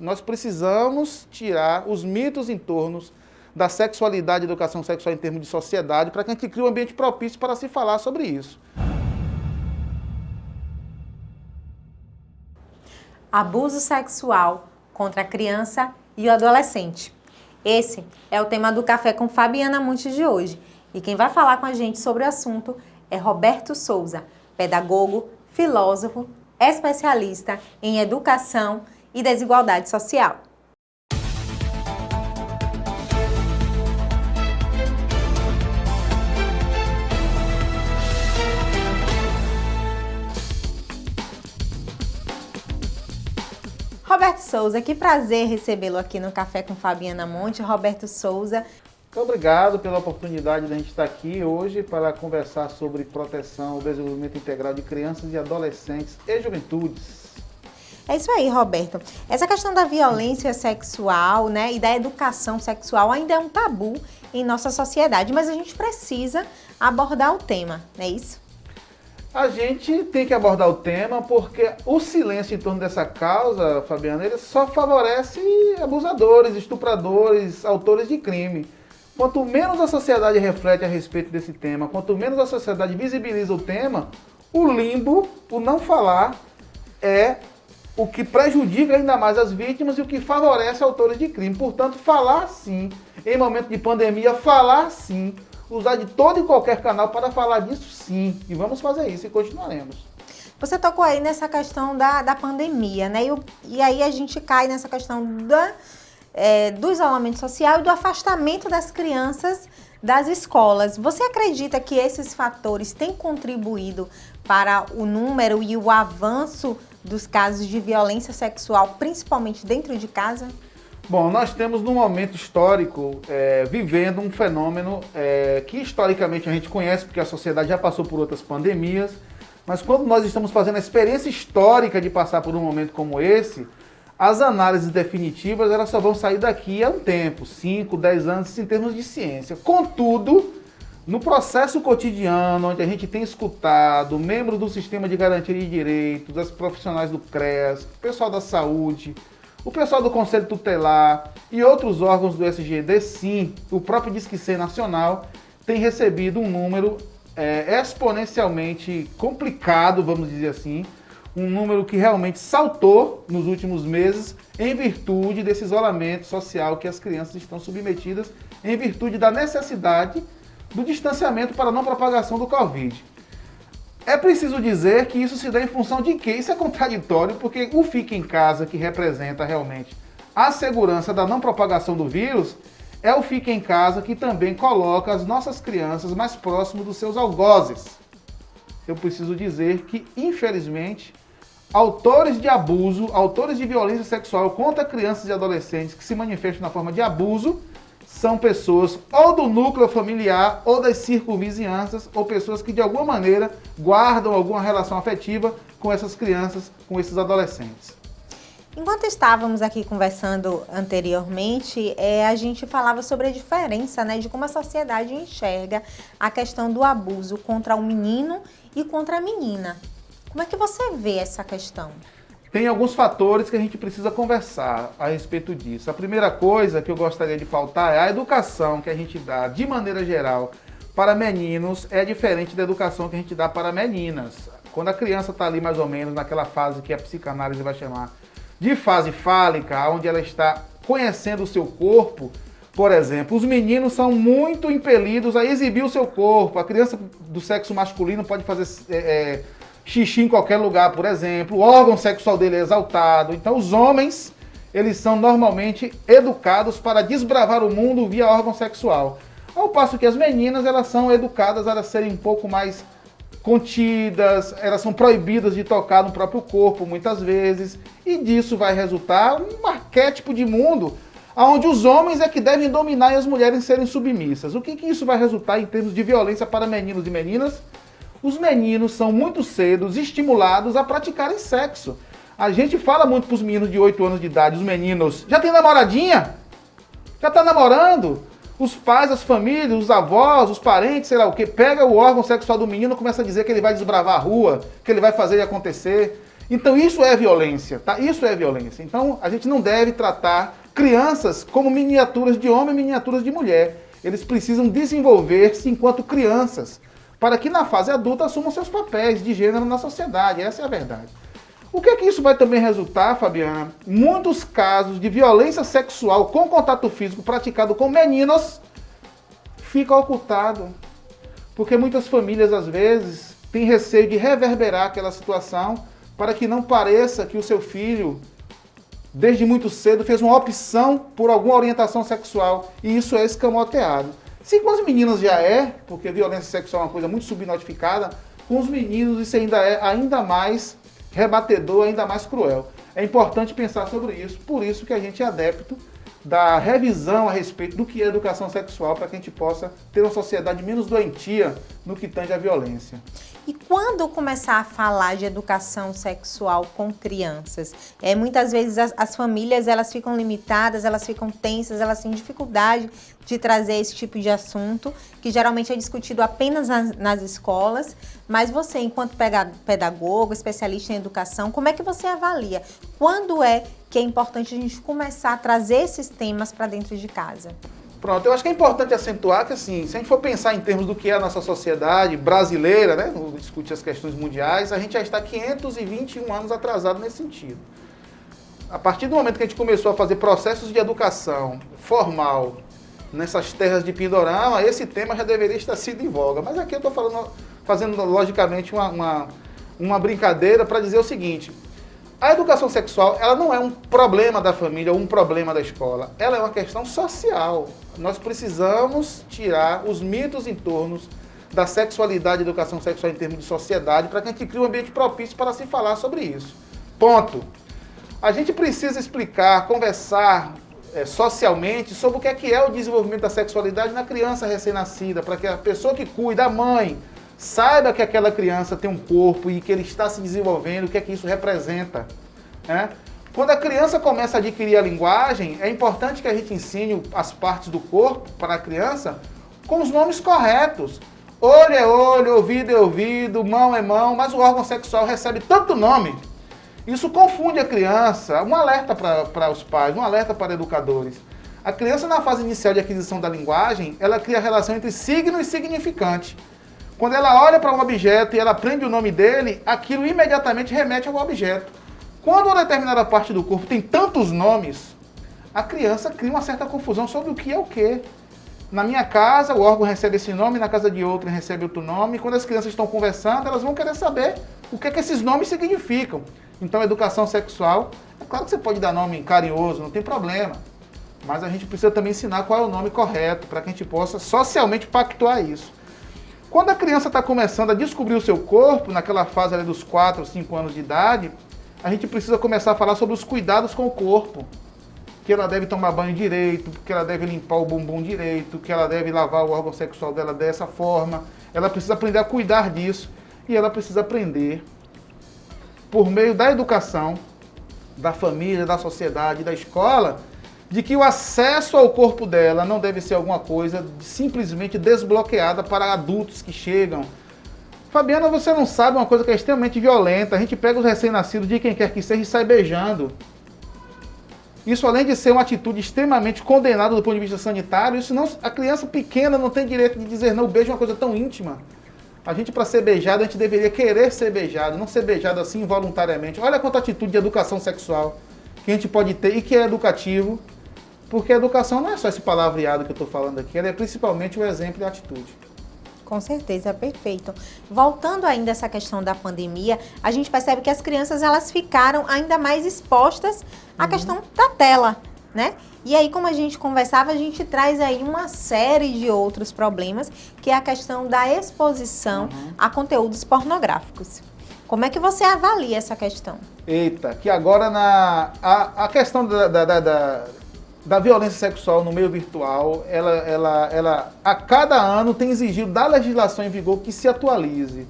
nós precisamos tirar os mitos em torno da sexualidade e educação sexual em termos de sociedade para que a gente crie um ambiente propício para se falar sobre isso. Abuso sexual contra a criança e o adolescente. Esse é o tema do Café com Fabiana Montes de hoje. E quem vai falar com a gente sobre o assunto é Roberto Souza, pedagogo, filósofo, especialista em educação e desigualdade social. Roberto Souza, que prazer recebê-lo aqui no Café com Fabiana Monte. Roberto Souza. Muito obrigado pela oportunidade de a gente estar aqui hoje para conversar sobre proteção e desenvolvimento integral de crianças e adolescentes e juventudes. É isso aí, Roberto. Essa questão da violência sexual, né, e da educação sexual ainda é um tabu em nossa sociedade, mas a gente precisa abordar o tema, não é isso? A gente tem que abordar o tema porque o silêncio em torno dessa causa, Fabiana, ele só favorece abusadores, estupradores, autores de crime. Quanto menos a sociedade reflete a respeito desse tema, quanto menos a sociedade visibiliza o tema, o limbo, o não falar, é o que prejudica ainda mais as vítimas e o que favorece autores de crime. Portanto, falar sim, em momento de pandemia, falar sim, usar de todo e qualquer canal para falar disso sim. E vamos fazer isso e continuaremos. Você tocou aí nessa questão da pandemia, né? E aí a gente cai nessa questão do isolamento social e do afastamento das crianças das escolas. Você acredita que esses fatores têm contribuído para o número e o avanço dos casos de violência sexual, principalmente dentro de casa? Bom, nós temos num momento histórico vivendo um fenômeno que historicamente a gente conhece, porque a sociedade já passou por outras pandemias, mas quando nós estamos fazendo a experiência histórica de passar por um momento como esse, as análises definitivas elas só vão sair daqui a um tempo, 5, 10 anos, em termos de ciência. Contudo, no processo cotidiano, onde a gente tem escutado membros do Sistema de Garantia de Direitos, das profissionais do CREAS, o pessoal da saúde, o pessoal do Conselho Tutelar e outros órgãos do SGD, sim, o próprio Disque-100 Nacional tem recebido um número exponencialmente complicado, vamos dizer assim, um número que realmente saltou nos últimos meses em virtude desse isolamento social que as crianças estão submetidas, em virtude da necessidade do distanciamento para a não propagação do Covid. É preciso dizer que isso se dá em função de quê? Isso é contraditório, porque o Fique em Casa, que representa realmente a segurança da não propagação do vírus, é o Fique em Casa que também coloca as nossas crianças mais próximos dos seus algozes. Eu preciso dizer que, infelizmente, autores de abuso, autores de violência sexual contra crianças e adolescentes que se manifestam na forma de abuso, são pessoas ou do núcleo familiar ou das circunvizinhanças ou pessoas que de alguma maneira guardam alguma relação afetiva com essas crianças, com esses adolescentes. Enquanto estávamos aqui conversando anteriormente, a gente falava sobre a diferença, né, de como a sociedade enxerga a questão do abuso contra o menino e contra a menina. Como é que você vê essa questão? Tem alguns fatores que a gente precisa conversar a respeito disso. A primeira coisa que eu gostaria de pautar é a educação que a gente dá, de maneira geral, para meninos é diferente da educação que a gente dá para meninas. Quando a criança está ali mais ou menos naquela fase que a psicanálise vai chamar de fase fálica, onde ela está conhecendo o seu corpo, por exemplo, os meninos são muito impelidos a exibir o seu corpo. A criança do sexo masculino pode fazer xixi em qualquer lugar, por exemplo, o órgão sexual dele é exaltado. Então os homens, eles são normalmente educados para desbravar o mundo via órgão sexual. Ao passo que as meninas, elas são educadas a serem um pouco mais contidas, elas são proibidas de tocar no próprio corpo muitas vezes, e disso vai resultar um arquétipo de mundo onde os homens é que devem dominar e as mulheres serem submissas. O que isso vai resultar em termos de violência para meninos e meninas? Os meninos são muito cedo estimulados a praticarem sexo. A gente fala muito para os meninos de 8 anos de idade, os meninos, já tem namoradinha? Já está namorando? Os pais, as famílias, os avós, os parentes, sei lá o que, pega o órgão sexual do menino e começa a dizer que ele vai desbravar a rua, que ele vai fazer e acontecer. Então isso é violência, tá? Isso é violência. Então a gente não deve tratar crianças como miniaturas de homem e miniaturas de mulher. Eles precisam desenvolver-se enquanto crianças, para que na fase adulta assumam seus papéis de gênero na sociedade. Essa é a verdade. O que é que isso vai também resultar, Fabiana? Muitos casos de violência sexual com contato físico praticado com meninos fica ocultado. Porque muitas famílias, às vezes, têm receio de reverberar aquela situação para que não pareça que o seu filho, desde muito cedo, fez uma opção por alguma orientação sexual. E isso é escamoteado. Se com as meninas já é, porque violência sexual é uma coisa muito subnotificada, com os meninos isso ainda é ainda mais rebatedor, ainda mais cruel. É importante pensar sobre isso, por isso que a gente é adepto da revisão a respeito do que é educação sexual, para que a gente possa ter uma sociedade menos doentia no que tange à violência. E quando começar a falar de educação sexual com crianças? Muitas vezes as famílias elas ficam limitadas, elas ficam tensas, elas têm dificuldade de trazer esse tipo de assunto, que geralmente é discutido apenas nas escolas. Mas você, enquanto pedagogo, especialista em educação, como é que você avalia? Quando é que é importante a gente começar a trazer esses temas para dentro de casa? Pronto, eu acho que é importante acentuar que, assim, se a gente for pensar em termos do que é a nossa sociedade brasileira, né, discutir as questões mundiais, a gente já está 521 anos atrasado nesse sentido. A partir do momento que a gente começou a fazer processos de educação formal nessas terras de Pindorama, esse tema já deveria estar sido em voga. Mas aqui eu estou fazendo, logicamente, uma brincadeira para dizer o seguinte: a educação sexual, ela não é um problema da família ou um problema da escola. Ela é uma questão social. Nós precisamos tirar os mitos em torno da sexualidade e educação sexual em termos de sociedade para que a gente crie um ambiente propício para se falar sobre isso. Ponto. A gente precisa explicar, conversar socialmente sobre o que é o desenvolvimento da sexualidade na criança recém-nascida, para que a pessoa que cuida, a mãe, saiba que aquela criança tem um corpo e que ele está se desenvolvendo, o que é que isso representa. Né? Quando a criança começa a adquirir a linguagem, é importante que a gente ensine as partes do corpo para a criança com os nomes corretos. Olho é olho, ouvido é ouvido, mão é mão, mas o órgão sexual recebe tanto nome. Isso confunde a criança. Um alerta para os pais, um alerta para educadores. A criança, na fase inicial de aquisição da linguagem, ela cria a relação entre signo e significante. Quando ela olha para um objeto e ela aprende o nome dele, aquilo imediatamente remete ao objeto. Quando uma determinada parte do corpo tem tantos nomes, a criança cria uma certa confusão sobre o que é o quê. Na minha casa, o órgão recebe esse nome, na casa de outra recebe outro nome. Quando as crianças estão conversando, elas vão querer saber o que é que esses nomes significam. Então, a educação sexual, é claro que você pode dar nome carinhoso, não tem problema. Mas a gente precisa também ensinar qual é o nome correto, para que a gente possa socialmente pactuar isso. Quando a criança está começando a descobrir o seu corpo, naquela fase ali dos 4 ou 5 anos de idade, a gente precisa começar a falar sobre os cuidados com o corpo. Que ela deve tomar banho direito, que ela deve limpar o bumbum direito, que ela deve lavar o órgão sexual dela dessa forma. Ela precisa aprender a cuidar disso. E ela precisa aprender, por meio da educação, da família, da sociedade, da escola, de que o acesso ao corpo dela não deve ser alguma coisa simplesmente desbloqueada para adultos que chegam. Fabiana, você não sabe uma coisa que é extremamente violenta. A gente pega os recém-nascidos de quem quer que seja e sai beijando. Isso, além de ser uma atitude extremamente condenada do ponto de vista sanitário, isso não, a criança pequena não tem direito de dizer não. O beijo é uma coisa tão íntima. A gente, para ser beijado, a gente deveria querer ser beijado, não ser beijado assim involuntariamente. Olha quanta atitude de educação sexual que a gente pode ter e que é educativo. Porque a educação não é só esse palavreado que eu estou falando aqui, ela é principalmente o exemplo e a atitude. Com certeza, perfeito. Voltando ainda a essa questão da pandemia, a gente percebe que as crianças elas ficaram ainda mais expostas à questão da tela, né? E aí, como a gente conversava, a gente traz aí uma série de outros problemas, que é a questão da exposição a conteúdos pornográficos. Como é que você avalia essa questão? Eita, que agora a questão da violência sexual no meio virtual, ela a cada ano tem exigido da legislação em vigor que se atualize.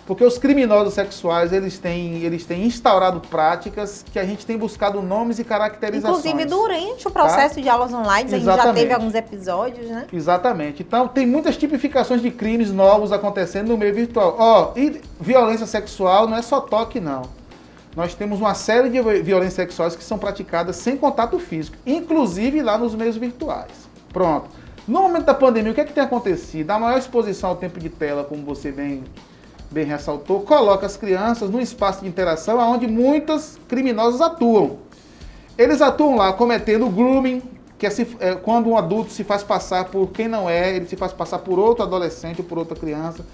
Porque os criminosos sexuais, eles têm instaurado práticas que a gente tem buscado nomes e caracterizações. Inclusive, durante o processo de aulas online, a gente já teve alguns episódios, né? Exatamente. Então, tem muitas tipificações de crimes novos acontecendo no meio virtual. E violência sexual não é só toque, não. nós temos uma série de violências sexuais que são praticadas sem contato físico, inclusive lá nos meios virtuais. Pronto. No momento da pandemia, o que é que tem acontecido? A maior exposição ao tempo de tela, como você bem ressaltou, coloca as crianças num espaço de interação onde muitos criminosos atuam. Eles atuam lá cometendo grooming, que é quando um adulto se faz passar por quem não é, ele se faz passar por outro adolescente ou por outra criança,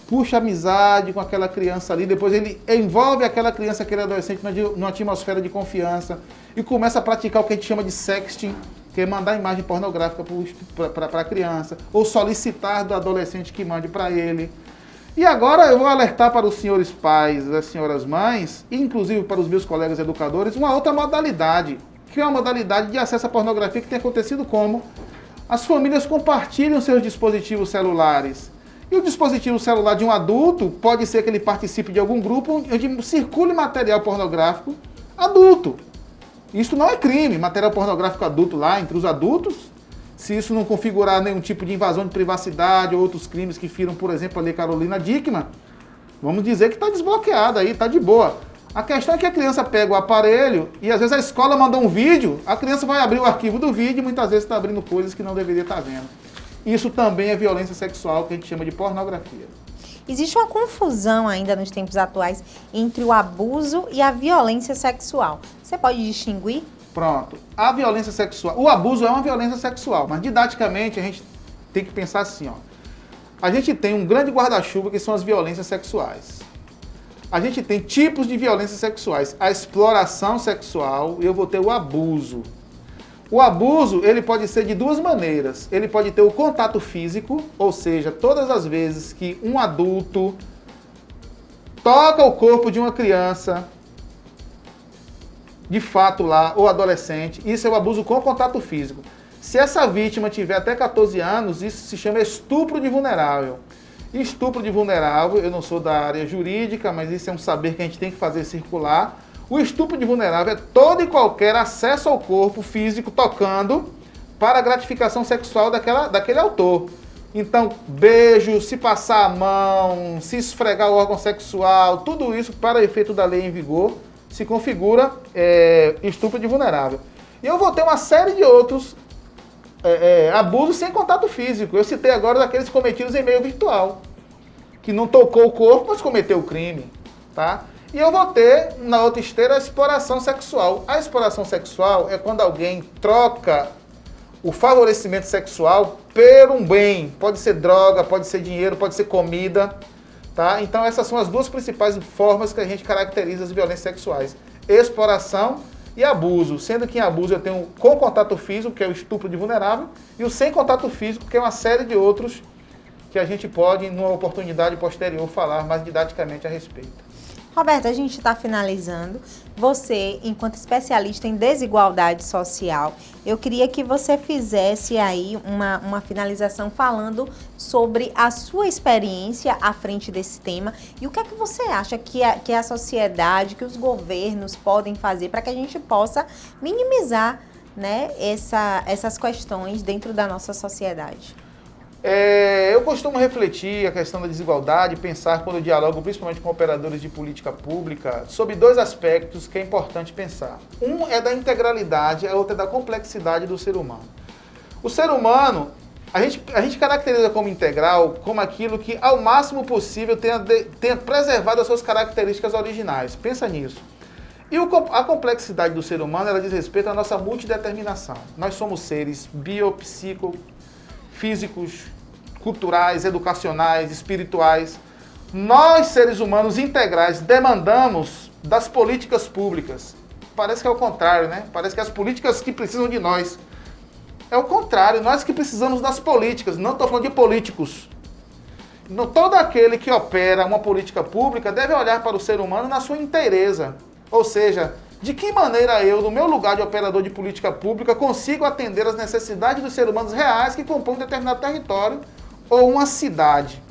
puxa amizade com aquela criança ali, depois ele envolve aquela criança, aquele adolescente numa atmosfera de confiança e começa a praticar o que a gente chama de sexting, que é mandar imagem pornográfica para a criança, ou solicitar do adolescente que mande para ele. E agora eu vou alertar para os senhores pais, as senhoras mães, e inclusive para os meus colegas educadores, uma outra modalidade, que é uma modalidade de acesso à pornografia que tem acontecido como as famílias compartilham seus dispositivos celulares. E o dispositivo celular de um adulto pode ser que ele participe de algum grupo onde circule material pornográfico adulto. Isso não é crime, material pornográfico adulto lá entre os adultos. Se isso não configurar nenhum tipo de invasão de privacidade ou outros crimes que firam, por exemplo, a Lei Carolina Dickmann, vamos dizer que está desbloqueado aí, está de boa. A questão é que a criança pega o aparelho e às vezes a escola manda um vídeo, a criança vai abrir o arquivo do vídeo e muitas vezes está abrindo coisas que não deveria estar vendo. Isso também é violência sexual, que a gente chama de pornografia. Existe uma confusão ainda nos tempos atuais entre o abuso e a violência sexual. Você pode distinguir? Pronto. A violência sexual, o abuso é uma violência sexual, mas didaticamente a gente tem que pensar assim, ó. A gente tem um grande guarda-chuva que são as violências sexuais. A gente tem tipos de violências sexuais. A exploração sexual e eu vou ter o abuso. O abuso, ele pode ser de duas maneiras. Ele pode ter o contato físico, ou seja, todas as vezes que um adulto toca o corpo de uma criança, de fato lá, ou adolescente, isso é o abuso com contato físico. Se essa vítima tiver até 14 anos, isso se chama estupro de vulnerável. Estupro de vulnerável, eu não sou da área jurídica, mas isso é um saber que a gente tem que fazer circular. O estupro de vulnerável é todo e qualquer acesso ao corpo físico tocando para a gratificação sexual daquele autor. Então, beijo, se passar a mão, se esfregar o órgão sexual, tudo isso para efeito da lei em vigor se configura estupro de vulnerável. E eu vou ter uma série de outros abusos sem contato físico. Eu citei agora daqueles cometidos em meio virtual, que não tocou o corpo, mas cometeu o crime, tá? E eu vou ter, na outra esteira, a exploração sexual. A exploração sexual é quando alguém troca o favorecimento sexual por um bem. Pode ser droga, pode ser dinheiro, pode ser comida, tá? Então essas são as duas principais formas que a gente caracteriza as violências sexuais. Exploração e abuso. Sendo que em abuso eu tenho com contato físico, que é o estupro de vulnerável, e o sem contato físico, que é uma série de outros que a gente pode, numa oportunidade posterior, falar mais didaticamente a respeito. Roberta, a gente está finalizando. Você, enquanto especialista em desigualdade social, eu queria que você fizesse aí uma finalização falando sobre a sua experiência à frente desse tema e o que é que você acha que a sociedade, que os governos podem fazer para que a gente possa minimizar, né, essas questões dentro da nossa sociedade. Eu costumo refletir a questão da desigualdade, pensar quando eu dialogo principalmente com operadores de política pública, sobre dois aspectos que é importante pensar. Um é da integralidade, a outra é da complexidade do ser humano. O ser humano, a gente caracteriza como integral, como aquilo que ao máximo possível tenha preservado as suas características originais. Pensa nisso. E a complexidade do ser humano, ela diz respeito à nossa multideterminação. Nós somos seres físicos, culturais, educacionais, espirituais. Nós, seres humanos integrais, demandamos das políticas públicas. Parece que é o contrário, né? Parece que as políticas que precisam de nós. É o contrário, nós que precisamos das políticas. Não estou falando de políticos. Todo aquele que opera uma política pública deve olhar para o ser humano na sua inteireza. Ou seja, de que maneira eu, no meu lugar de operador de política pública, consigo atender às necessidades dos seres humanos reais que compõem um determinado território ou uma cidade.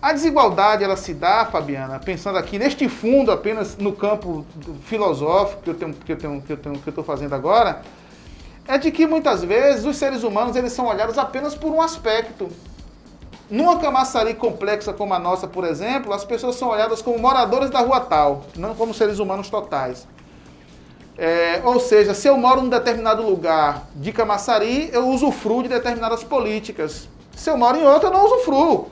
A desigualdade, ela se dá, Fabiana, pensando aqui neste fundo, apenas no campo filosófico que eu estou fazendo agora, é de que muitas vezes os seres humanos eles são olhados apenas por um aspecto. Numa Camaçari complexa como a nossa, por exemplo, as pessoas são olhadas como moradores da rua tal, não como seres humanos totais. Ou seja, se eu moro num determinado lugar de Camaçari, eu usufruo de determinadas políticas. Se eu moro em outra, eu não usufruo.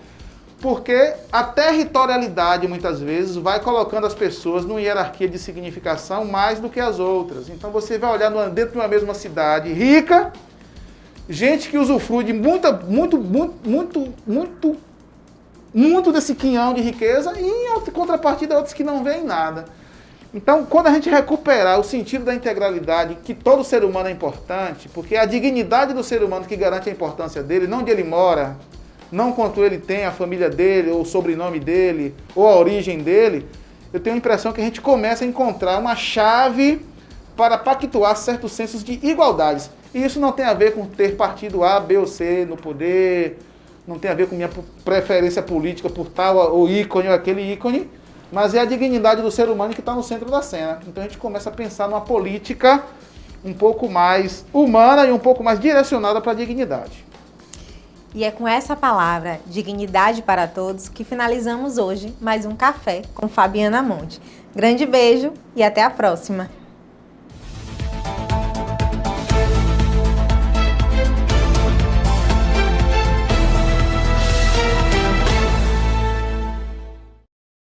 Porque a territorialidade, muitas vezes, vai colocando as pessoas numa hierarquia de significação mais do que as outras. Então você vai olhar dentro de uma mesma cidade rica, gente que usufrui de muito desse quinhão de riqueza e, em contrapartida, outros que não veem nada. Então, quando a gente recuperar o sentido da integralidade, que todo ser humano é importante, porque é a dignidade do ser humano que garante a importância dele, não onde ele mora, não quanto ele tem, a família dele, ou o sobrenome dele, ou a origem dele, eu tenho a impressão que a gente começa a encontrar uma chave para pactuar certos sensos de igualdades. E isso não tem a ver com ter partido A, B ou C no poder, não tem a ver com minha preferência política por tal ou ícone ou aquele ícone, mas é a dignidade do ser humano que está no centro da cena. Então a gente começa a pensar numa política um pouco mais humana e um pouco mais direcionada para a dignidade. E é com essa palavra, dignidade para todos, que finalizamos hoje mais um Café com Fabiana Monte. Grande beijo e até a próxima!